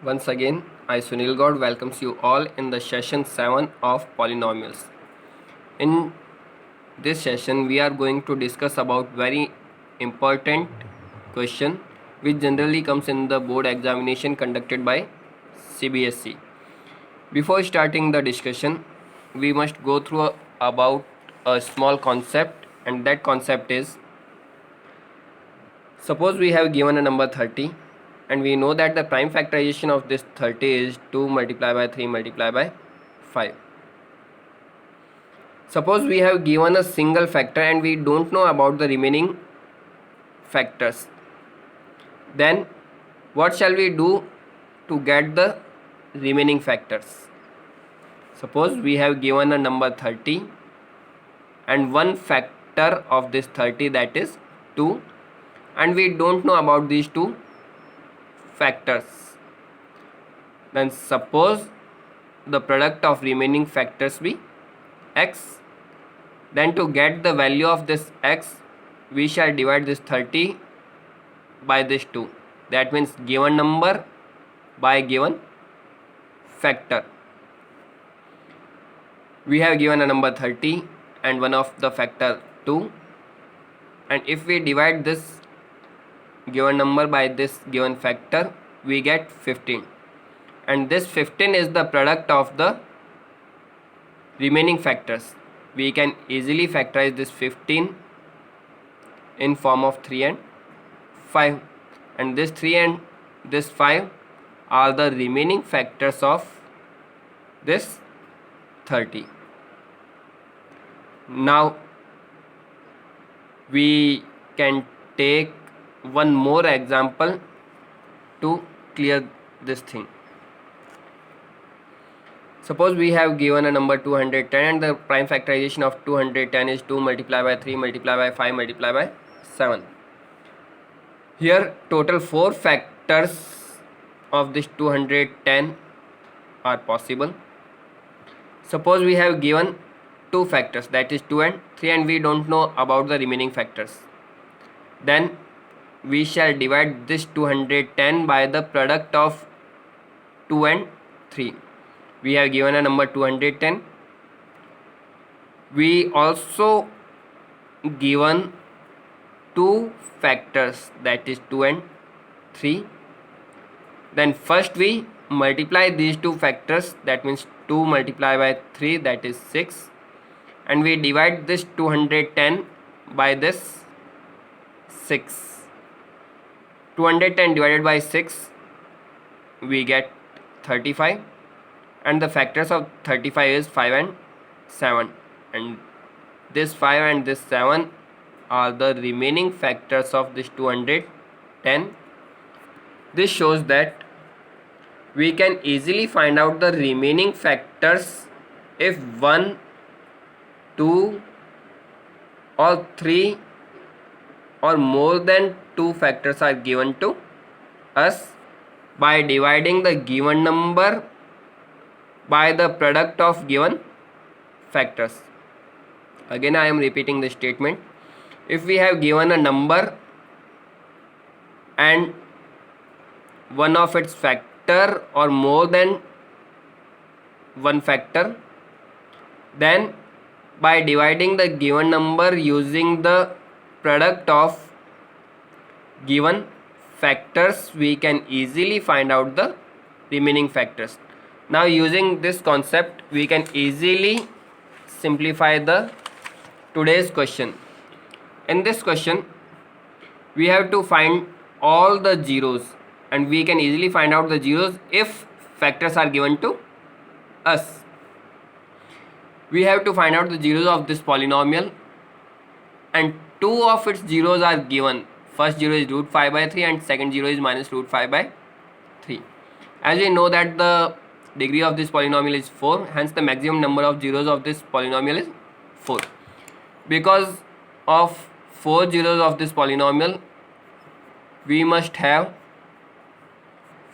Once again, I Sunil God welcomes you all in the session 7 of polynomials. In this session, we are going to discuss about very important question which generally comes in the board examination conducted by CBSE. Before starting the discussion, we must go through about a small concept, and that concept is, suppose we have given a number 30 and we know that the prime factorization of this 30 is 2 multiplied by 3 multiplied by 5. Suppose we have given a single factor and we don't know about the remaining factors. Then what shall we do to get the remaining factors? Suppose we have given a number 30 and one factor of this 30, that is 2, and we don't know about these two factors. Then suppose the product of remaining factors be x. Then to get the value of this x, we shall divide this 30 by this 2. That means given number by given factor. We have given a number 30 and one of the factor 2, and if we divide this given number by this given factor, we get 15, and this 15 is the product of the remaining factors. We can easily factorize this 15 in form of 3 and 5, and this 3 and this 5 are the remaining factors of this 30. Now we can take one more example to clear this thing. Suppose we have given a number 210 and the prime factorization of 210 is 2 multiplied by 3 multiplied by 5 multiplied by 7. Here total 4 factors of this 210 are possible. Suppose we have given 2 factors, that is 2 and 3, and we don't know about the remaining factors. Then we shall divide this 210 by the product of 2 and 3. We have given a number 210. We also given 2 factors, that is 2 and 3. Then first we multiply these 2 factors, that means 2 multiplied by 3, that is 6, and we divide this 210 by this 6. 210 divided by 6, we get 35, and the factors of 35 is 5 and 7, and this 5 and this 7 are the remaining factors of this 210. This shows that we can easily find out the remaining factors if 1, 2 or 3 or more than 2 factors are given to us by dividing the given number by the product of given factors. Again I am repeating the statement. If we have given a number and one of its factor or more than one factor, then by dividing the given number using the product of given factors, we can easily find out the remaining factors. Now using this concept, we can easily simplify the today's question. In this question, we have to find all the zeros, and we can easily find out the zeros if factors are given to us. We have to find out the zeros of this polynomial, and 2 of its zeros are given. First zero is root 5 by 3 and second zero is minus root 5 by 3. As we know that the degree of this polynomial is 4, hence the maximum number of zeros of this polynomial is 4. Because of 4 zeros of this polynomial, we must have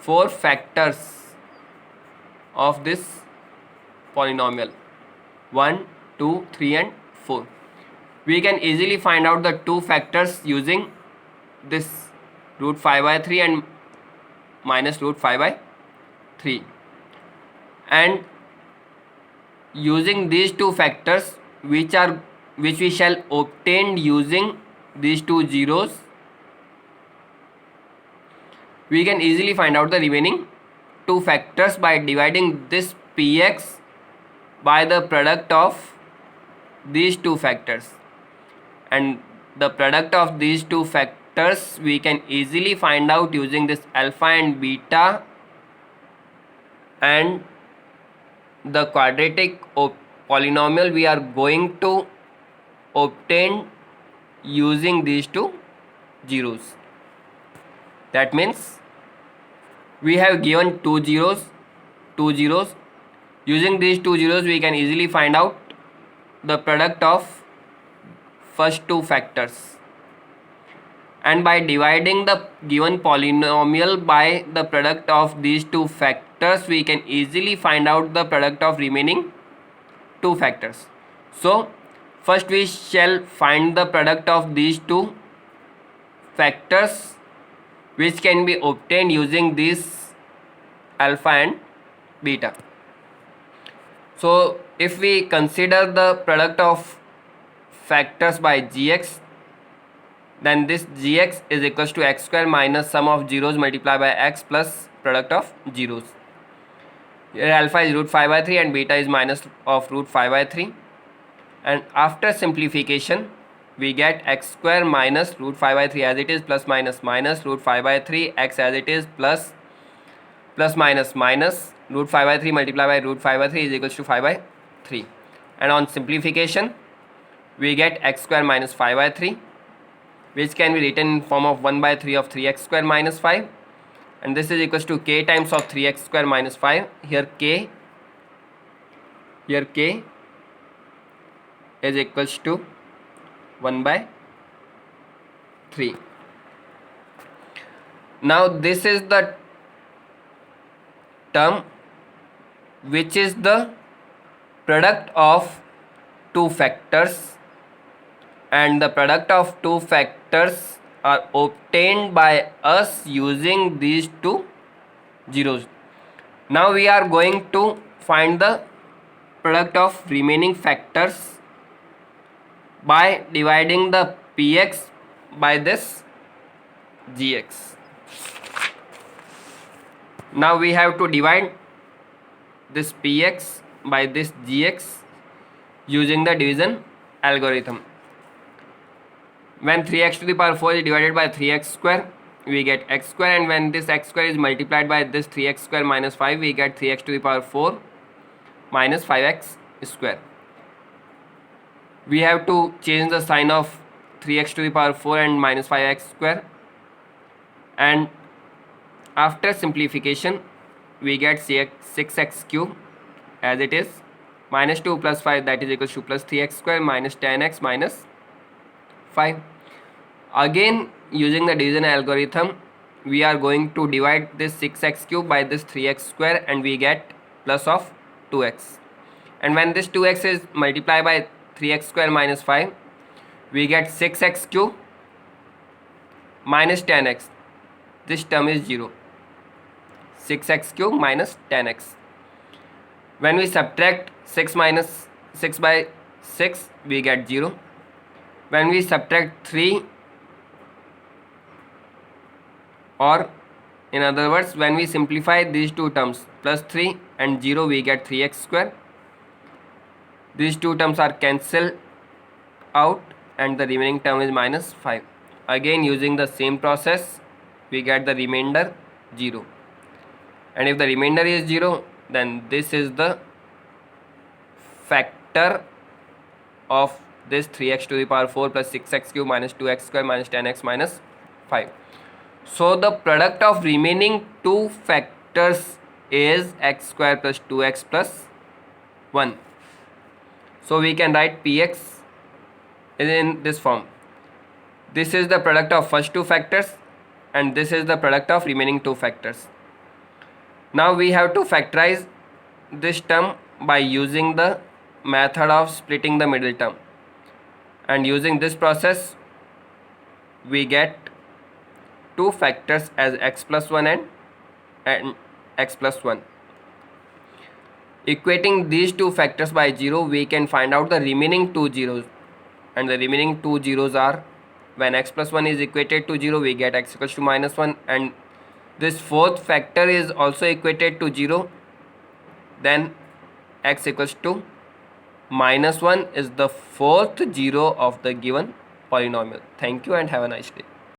4 factors of this polynomial: 1, 2, 3 and 4. We can easily find out the 2 factors using this root 5 by 3 and minus root 5 by 3. And using these two factors, which we shall obtain using these two zeros, we can easily find out the remaining two factors by dividing this px by the product of these two factors. And the product of these two factors we can easily find out using this alpha and beta and the quadratic polynomial we are going to obtain using these two zeros. That means we have given two zeros. Using these two zeros we can easily find out the product of first two factors, and by dividing the given polynomial by the product of these two factors we can easily find out the product of remaining two factors. So first we shall find the product of these two factors which can be obtained using this alpha and beta. So if we consider the product of factors by gx, then this gx is equals to x square minus sum of zeros multiplied by x plus product of zeros. Here alpha is root 5 by 3 and beta is minus of root 5 by 3, and after simplification we get x square minus root 5 by 3 as it is plus minus minus root 5 by 3 x as it is plus minus minus root 5 by 3 multiplied by root 5 by 3 is equals to 5 by 3, and on simplification we get x square minus 5 by 3, which can be written in form of 1 by 3 of 3x square minus 5, and this is equals to k times of 3x square minus 5. Here k is equals to 1 by 3. Now this is the term which is the product of two factors, and the product of two factors are obtained by us using these two zeros. Now we are going to find the product of remaining factors by dividing the px by this gx. Now we have to divide this px by this gx using the division algorithm. When 3x to the power 4 is divided by 3x square, we get x square, and when this x square is multiplied by this 3x square minus 5, we get 3x to the power 4 minus 5x square. We have to change the sign of 3x to the power 4 and minus 5x square, and after simplification we get 6x cube as it is minus 2 plus 5, that is equals to plus 3x square minus 10x minus 5. Again using the division algorithm we are going to divide this 6x cube by this 3x square and we get plus of 2x, and when this 2x is multiplied by 3x square minus 5 we get 6x cube minus 10x. This term is 0. 6x cube minus 10x. When we subtract 6 minus 6 by 6 we get 0. When we subtract 3, or in other words when we simplify these two terms plus 3 and 0 we get 3x square. These two terms are cancelled out and the remaining term is minus 5. Again using the same process we get the remainder 0, and if the remainder is 0 then this is the factor of this 3x to the power 4 plus 6x cube minus 2x square minus 10x minus 5. So the product of remaining two factors is x square plus 2x plus 1. So we can write px is in this form. This is the product of first two factors and this is the product of remaining two factors. Now we have to factorize this term by using the method of splitting the middle term, and using this process we get two factors as x plus 1 and x plus 1. Equating these two factors by 0, we can find out the remaining two zeros, and the remaining two zeros are, when x plus 1 is equated to 0, we get x equals to minus 1, and this fourth factor is also equated to 0, then x equals to minus 1 is the fourth zero of the given polynomial. Thank you and have a nice day.